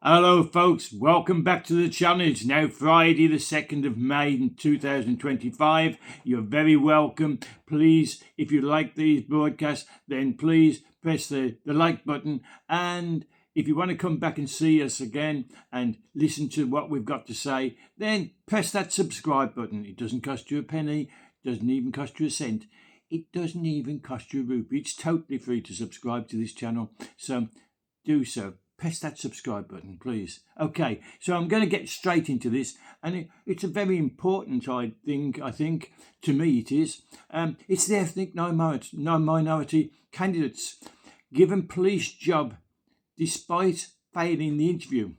Hello folks, welcome back to the channel. It's now Friday the 2nd of May 2025. You're very welcome. Please, if you like these broadcasts, then please press the like button, and if you want to come back and see us again and listen to what we've got to say, then press that subscribe button. It doesn't cost you a penny, doesn't even cost you a cent. It doesn't even cost you a rupee. It's totally free to subscribe to this channel, so do so. Press that subscribe button, please. Okay, so I'm going to get straight into this, and it's a very important, I think, to me it is. It's the ethnic minority candidates given police job despite failing the interview.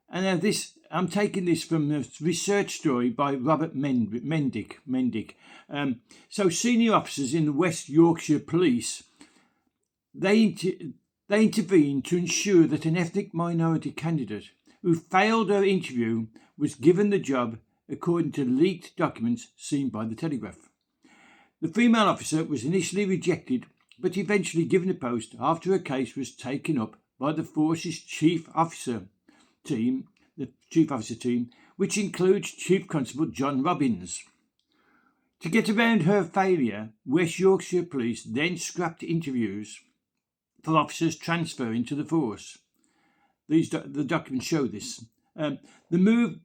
And now I'm taking this from a research story by Robert Mendick. So senior officers in the West Yorkshire Police, they intervened to ensure that an ethnic minority candidate who failed her interview was given the job, according to leaked documents seen by the Telegraph. The female officer was initially rejected, but eventually given a post after her case was taken up by the force's chief officer team, which includes Chief Constable John Robbins. To get around her failure, West Yorkshire Police then scrapped interviews for officers transferring to the force. The documents show this. The move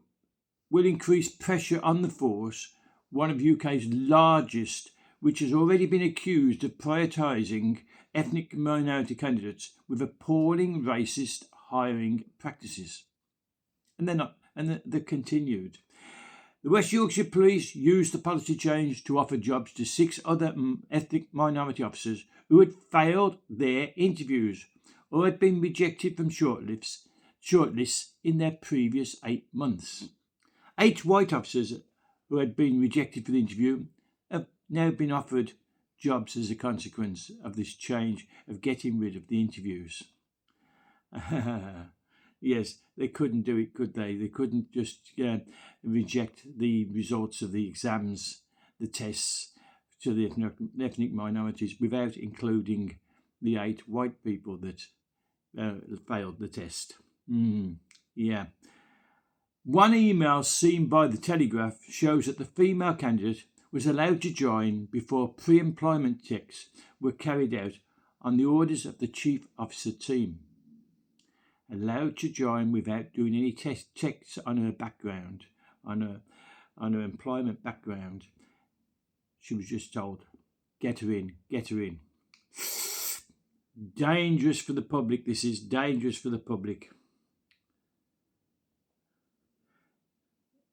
will increase pressure on the force, one of UK's largest, which has already been accused of prioritising ethnic minority candidates with appalling racist hiring practices. And they're continued. The West Yorkshire Police used the policy change to offer jobs to 6 other ethnic minority officers who had failed their interviews or had been rejected from shortlists in their previous 8 months. 8 white officers who had been rejected for the interview have now been offered jobs as a consequence of this change of getting rid of the interviews. Yes, they couldn't do it, could they? They couldn't just reject the results of the exams, the tests to the ethnic minorities without including the 8 white people that failed the test. Yeah. One email seen by the Telegraph shows that the female candidate was allowed to join before pre-employment checks were carried out on the orders of the chief officer team. Allowed to join without doing any checks on her background, on her employment background. She was just told, get her in. Dangerous for the public, this is dangerous for the public.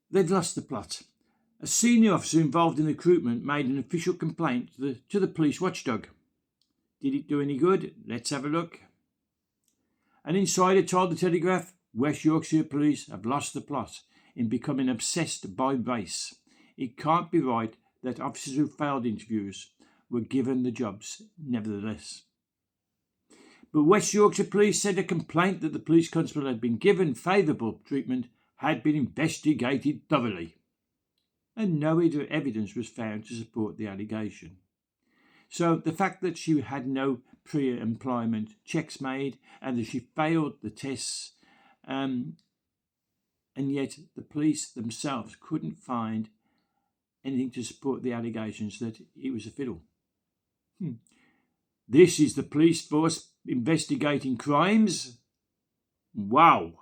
They'd lost the plot. A senior officer involved in recruitment made an official complaint to the police watchdog. Did it do any good? Let's have a look. An insider told the Telegraph, West Yorkshire Police have lost the plot in becoming obsessed by race. It can't be right that officers who failed interviews were given the jobs nevertheless. But West Yorkshire Police said a complaint that the police constable had been given favourable treatment had been investigated thoroughly, and no evidence was found to support the allegation. So the fact that she had no pre-employment checks made and that she failed the tests, and yet the police themselves couldn't find anything to support the allegations that it was a fiddle. This is the police force investigating crimes? Wow.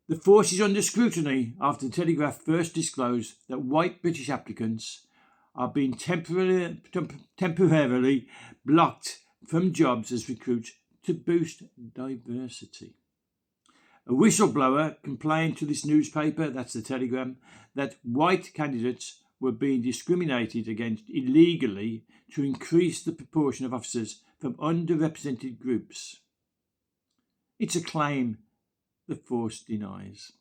The force is under scrutiny after the Telegraph first disclosed that white British applicants are being temporarily blocked from jobs as recruits to boost diversity. A whistleblower complained to this newspaper, that's the Telegram, that white candidates were being discriminated against illegally to increase the proportion of officers from underrepresented groups. It's a claim the force denies.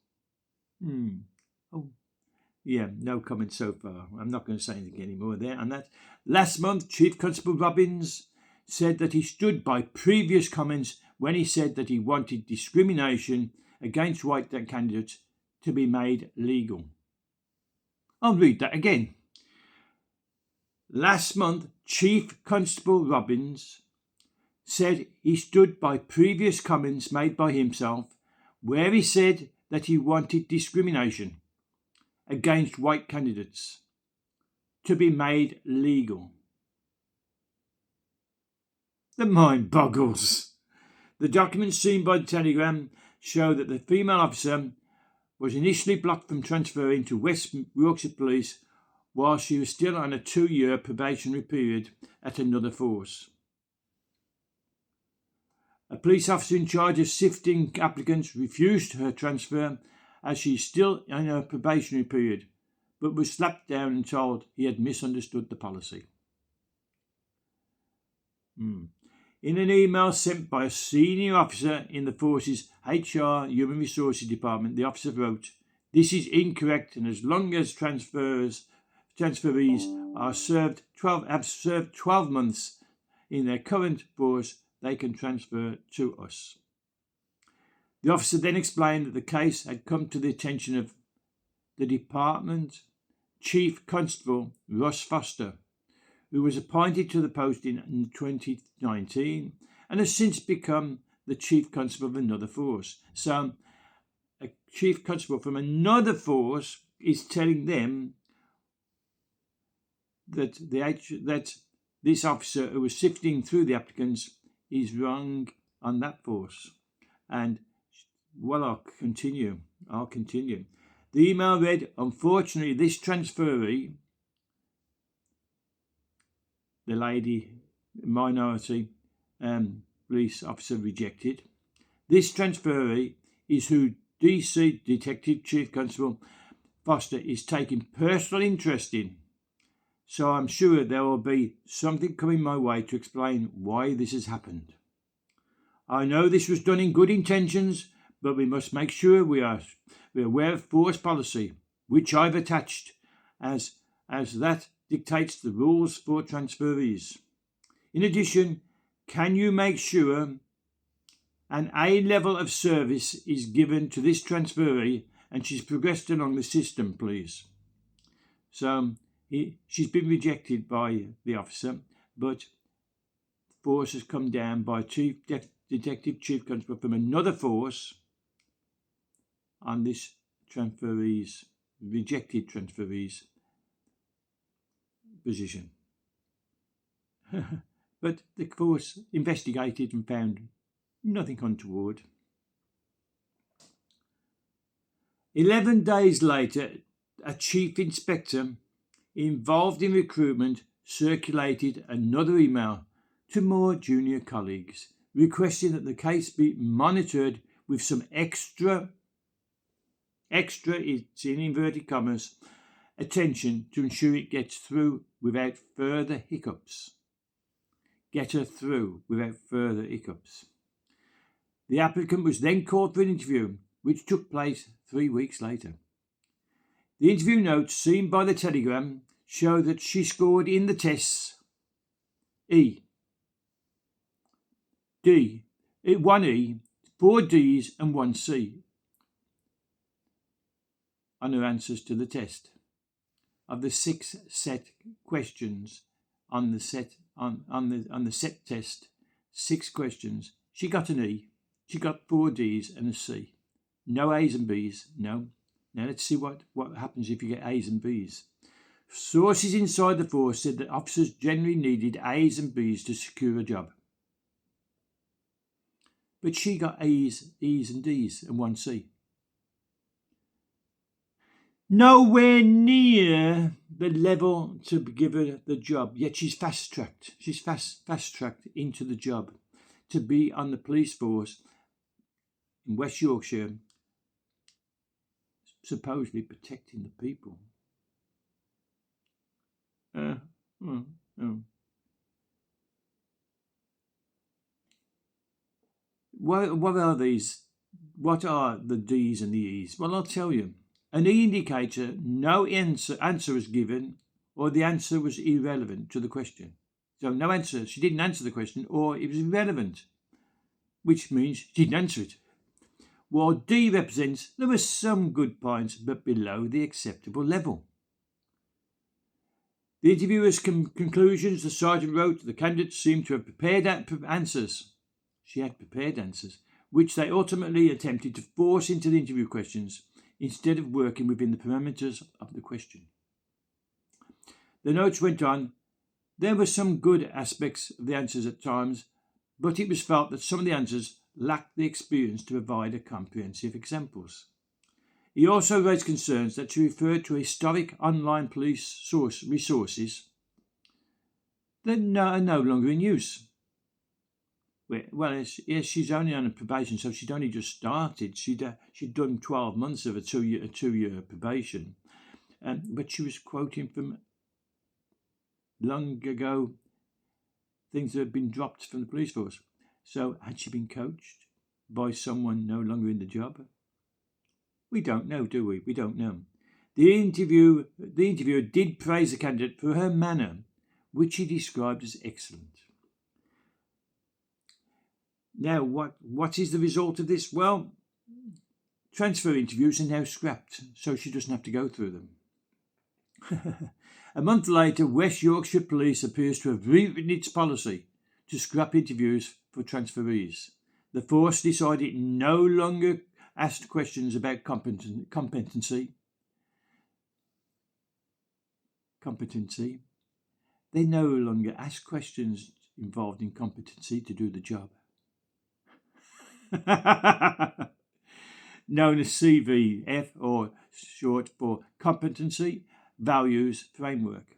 Yeah, no comment so far. I'm not going to say anything anymore there on that. Last month, Chief Constable Robbins said that he stood by previous comments when he said that he wanted discrimination against white candidates to be made legal. I'll read that again. Last month, Chief Constable Robbins said he stood by previous comments made by himself, where he said that he wanted discrimination against white candidates to be made legal. The mind boggles. The documents seen by the Telegram show that the female officer was initially blocked from transferring to West Yorkshire Police while she was still on a 2-year probationary period at another force. A police officer in charge of sifting applicants refused her transfer as she is still in her probationary period, but was slapped down and told he had misunderstood the policy. In an email sent by a senior officer in the force's HR Human Resources Department, the officer wrote, "This is incorrect, and as long as transferees have served 12 months in their current force, they can transfer to us." The officer then explained that the case had come to the attention of the department Chief Constable Ross Foster, who was appointed to the post in 2019 and has since become the Chief Constable of another force. So a Chief Constable from another force is telling them that this officer who was sifting through the applicants is wrong on that force. And well, I'll continue. The email read, "Unfortunately, this transferee," the lady minority police officer rejected, "this transferee is who DC Detective Chief Constable Foster is taking personal interest in. So I'm sure there will be something coming my way to explain why this has happened. I know this was done in good intentions, but we must make sure we are aware of force policy, which I've attached, as that dictates the rules for transferees. In addition, can you make sure an A level of service is given to this transferee and she's progressed along the system, please?" So she's been rejected by the officer, but force has come down by Detective Chief Constable from another force on this rejected transferee's position. But the force investigated and found nothing untoward. 11 days later, a chief inspector involved in recruitment circulated another email to more junior colleagues requesting that the case be monitored with some extra, it's in inverted commas, attention to ensure it gets through without further hiccups. Get her through without further hiccups. The applicant was then called for an interview, which took place 3 weeks later. The interview notes seen by the Telegram show that she scored in the tests E, D, 1 E, 4 Ds and 1 C on her answers to the test. Of the 6 set questions on the set test, 6 questions, she got an E. She got 4 Ds and a C. No A's and B's, no. Now let's see what happens if you get A's and B's. Sources inside the force said that officers generally needed A's and B's to secure a job. But she got A's, E's and D's and 1 C. Nowhere near the level to give her the job, yet she's fast-tracked. She's fast-tracked into the job to be on the police force in West Yorkshire, supposedly protecting the people. What are these? What are the D's and the E's? Well, I'll tell you. An E indicator, no answer was given, or the answer was irrelevant to the question. So no answer, she didn't answer the question, or it was irrelevant, which means she didn't answer it. While D represents there were some good points, but below the acceptable level. The interviewer's conclusions, the sergeant wrote, the candidates seemed to have prepared answers. She had prepared answers, which they ultimately attempted to force into the interview questions instead of working within the parameters of the question. The notes went on. There were some good aspects of the answers at times, but it was felt that some of the answers lacked the experience to provide a comprehensive examples. He also raised concerns that she referred to historic online police resources that are no longer in use. Well, yes, she's only on a probation, so she'd only just started. She'd done 12 months of a two-year probation, but she was quoting from long ago things that had been dropped from the police force. So had she been coached by someone no longer in the job? We don't know, do we? We don't know. The interviewer did praise the candidate for her manner, which he described as excellent. Now, what is the result of this? Well, transfer interviews are now scrapped, so she doesn't have to go through them. A month later, West Yorkshire Police appears to have rewritten its policy to scrap interviews for transferees. The force decided it no longer asked questions about competency. They no longer ask questions involved in competency to do the job. Known as CVF, or short for Competency Values Framework.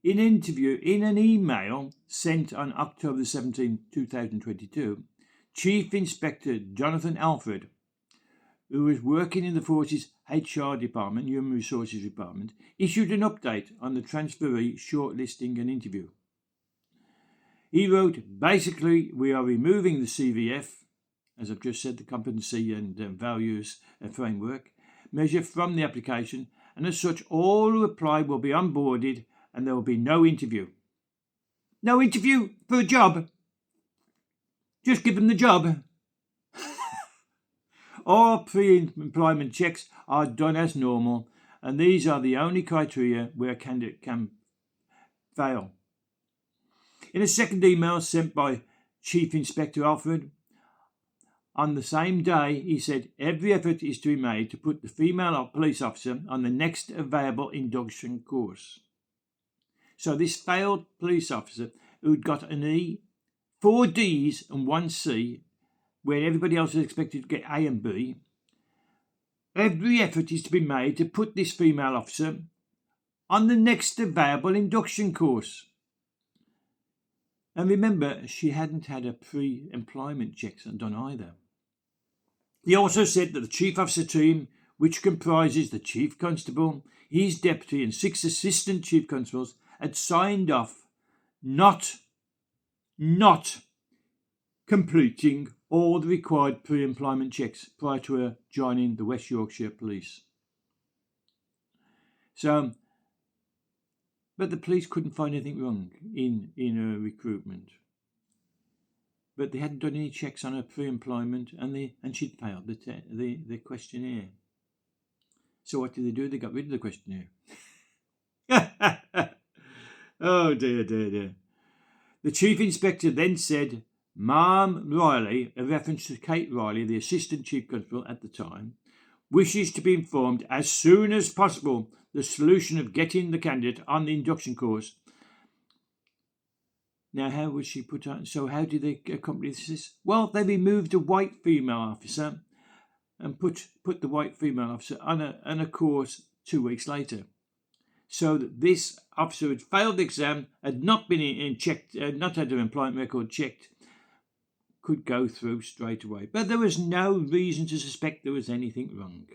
In an email sent on October 17, 2022, Chief Inspector Jonathan Alfred, who was working in the Force's HR department, Human Resources Department, issued an update on the transferee shortlisting and interview. He wrote, basically, we are removing the CVF, as I've just said, the Competency and Values Framework measure from the application, and as such, all who apply will be onboarded and there will be no interview. No interview for a job? Just give them the job. All pre-employment checks are done as normal, and these are the only criteria where a candidate can fail. In a second email sent by Chief Inspector Alfred, on the same day, he said every effort is to be made to put the female police officer on the next available induction course. So this failed police officer who'd got an E, 4 Ds and 1 C, where everybody else is expected to get A and B, every effort is to be made to put this female officer on the next available induction course. And remember, she hadn't had her pre-employment checks done either. He also said that the Chief Officer team, which comprises the Chief Constable, his deputy and 6 assistant Chief Constables, had signed off not completing all the required pre-employment checks prior to her joining the West Yorkshire Police. So, but the police couldn't find anything wrong in her recruitment. But they hadn't done any checks on her pre-employment, and she'd failed the questionnaire. So what did they do? They got rid of the questionnaire. Oh dear. The Chief Inspector then said, Ma'am Riley, a reference to Kate Riley, the Assistant Chief Constable at the time, wishes to be informed as soon as possible the solution of getting the candidate on the induction course. Now, how was she put on? So how did they accomplish this? Well, they removed a white female officer and put the white female officer on a course 2 weeks later. So that this officer had failed the exam, had not been checked, not had her employment record checked, could go through straight away. But there was no reason to suspect there was anything wrong.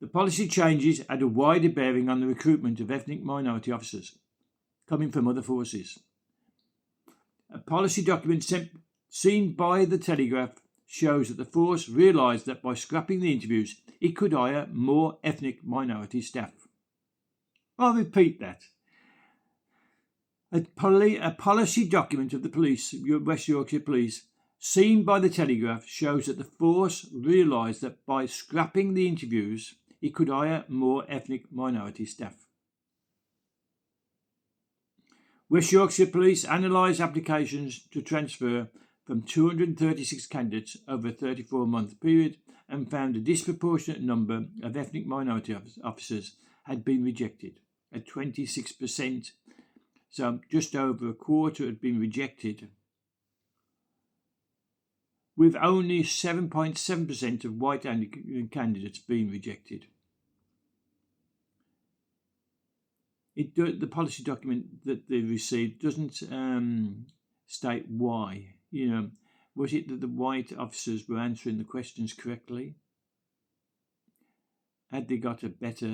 The policy changes had a wider bearing on the recruitment of ethnic minority officers coming from other forces. A policy document seen by the Telegraph shows that the force realised that by scrapping the interviews, it could hire more ethnic minority staff. I'll repeat that. A policy document of the police, West Yorkshire Police, seen by the Telegraph shows that the force realised that by scrapping the interviews, it could hire more ethnic minority staff. West Yorkshire Police analysed applications to transfer from 236 candidates over a 34-month period and found a disproportionate number of ethnic minority officers had been rejected, at 26%. So just over a quarter had been rejected, with only 7.7% of white candidates being rejected. The policy document that they received doesn't state why. Was it that the white officers were answering the questions correctly? Had they got a better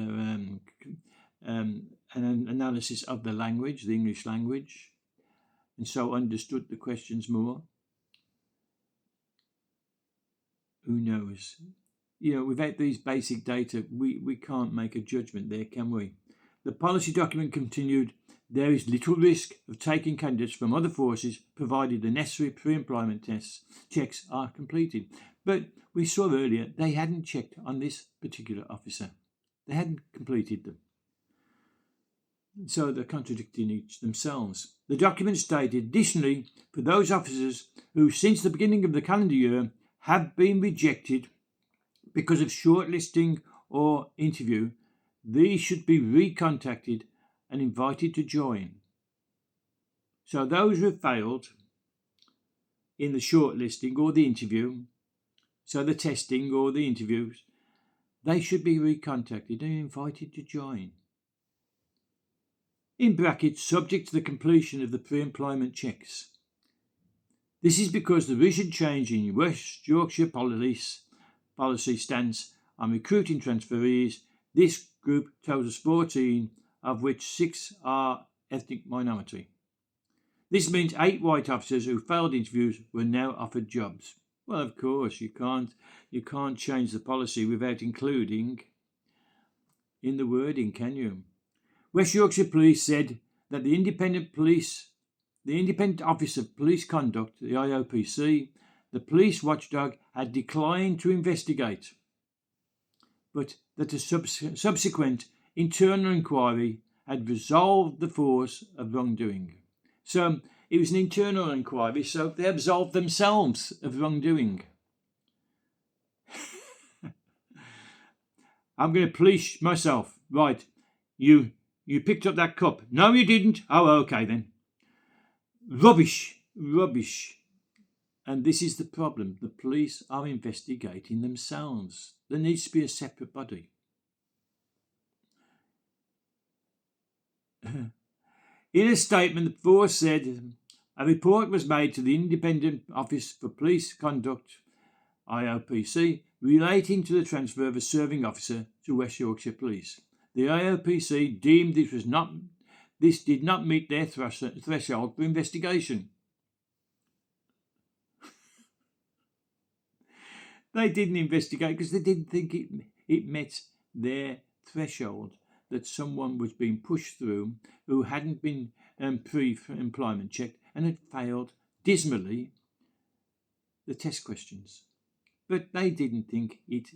an analysis of the language, the English language, and so understood the questions more? Who knows? Without these basic data, we can't make a judgment there, can we? The policy document continued, there is little risk of taking candidates from other forces provided the necessary pre-employment checks are completed. But we saw earlier they hadn't checked on this particular officer. They hadn't completed them. So they're contradicting each themselves. The document stated, additionally, for those officers who since the beginning of the calendar year have been rejected because of shortlisting or interview, these should be recontacted and invited to join. So those who have failed in the shortlisting or the interview, so the testing or the interviews, they should be recontacted and invited to join. In brackets, subject to the completion of the pre-employment checks. This is because the recent change in West Yorkshire policy stance on recruiting transferees. This group totals 14, of which 6 are ethnic minority. This means 8 white officers who failed interviews were now offered jobs. Well, of course, you can't change the policy without including in the wording, can you? West Yorkshire Police said that the Independent Office of Police Conduct, the IOPC, the police watchdog, had declined to investigate, but that a subsequent internal inquiry had resolved the force of wrongdoing. So it was an internal inquiry, so they absolved themselves of wrongdoing. I'm going to police myself. Right, you picked up that cup. No, you didn't. Oh, okay then. Rubbish. And this is the problem. The police are investigating themselves. There needs to be a separate body. In a statement, the force said a report was made to the Independent Office for Police Conduct, IOPC, relating to the transfer of a serving officer to West Yorkshire Police. The IOPC deemed this did not meet their threshold for investigation. They didn't investigate because they didn't think it met their threshold, that someone was being pushed through who hadn't been pre-employment checked and had failed dismally the test questions. But they didn't think it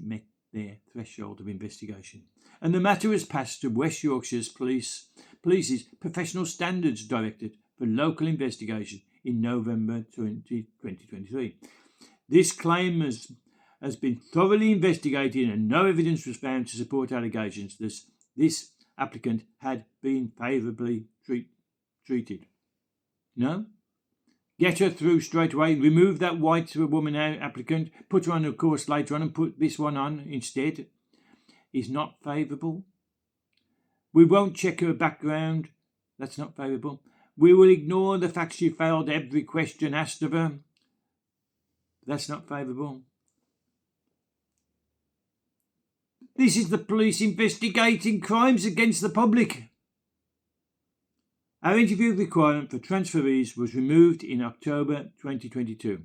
met their threshold of investigation. And the matter was passed to West Yorkshire's Police's Professional Standards Directorate for local investigation in November 2023. This claim has been thoroughly investigated and no evidence was found to support allegations that this applicant had been favourably treated. No? Get her through straight away, remove that white woman applicant, put her on a course later on and put this one on instead. Is not favourable. We won't check her background. That's not favourable. We will ignore the fact she failed every question asked of her. That's not favourable. This is the police investigating crimes against the public. Our interview requirement for transferees was removed in October 2022.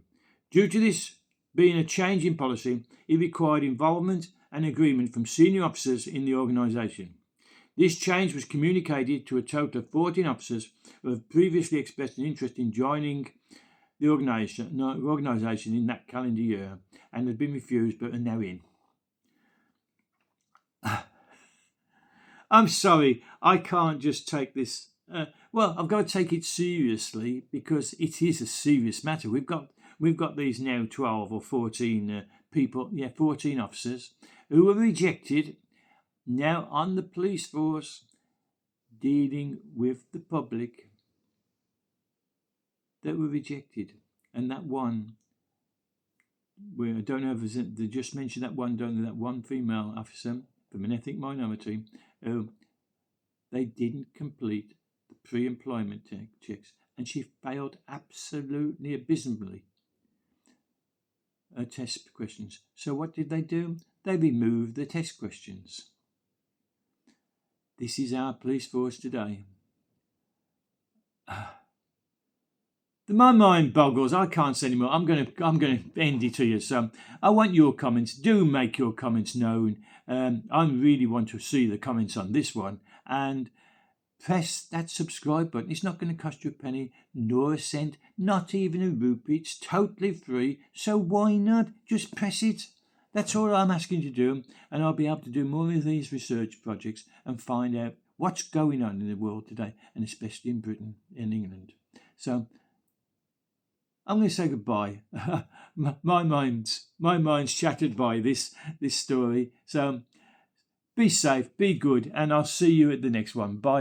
Due to this being a change in policy, it required involvement and agreement from senior officers in the organisation. This change was communicated to a total of 14 officers who have previously expressed an interest in joining the organisation in that calendar year and had been refused but are now in. I'm sorry, I can't just take this. Well, I've got to take it seriously because it is a serious matter. We've got these now 12 or 14 people, 14 officers who were rejected now on the police force dealing with the public that were rejected. And that one, where I don't know if they just mentioned that one, don't know, that one female officer from an ethnic minority, they didn't complete the pre-employment checks, and she failed absolutely abysmally her test questions. So what did they do? They removed the test questions. This is our police force today. My mind boggles. I can't say anymore. I'm going to end it here. So I want your comments. Do make your comments known. I really want to see the comments on this one, and press that subscribe button. It's not going to cost you a penny, nor a cent, not even a rupee. It's totally free. So why not just press it? That's all I'm asking you to do, and I'll be able to do more of these research projects and find out what's going on in the world today, and especially in Britain and England. So I'm going to say goodbye. my mind's shattered by this story. So be safe, be good, and I'll see you at the next one. Bye.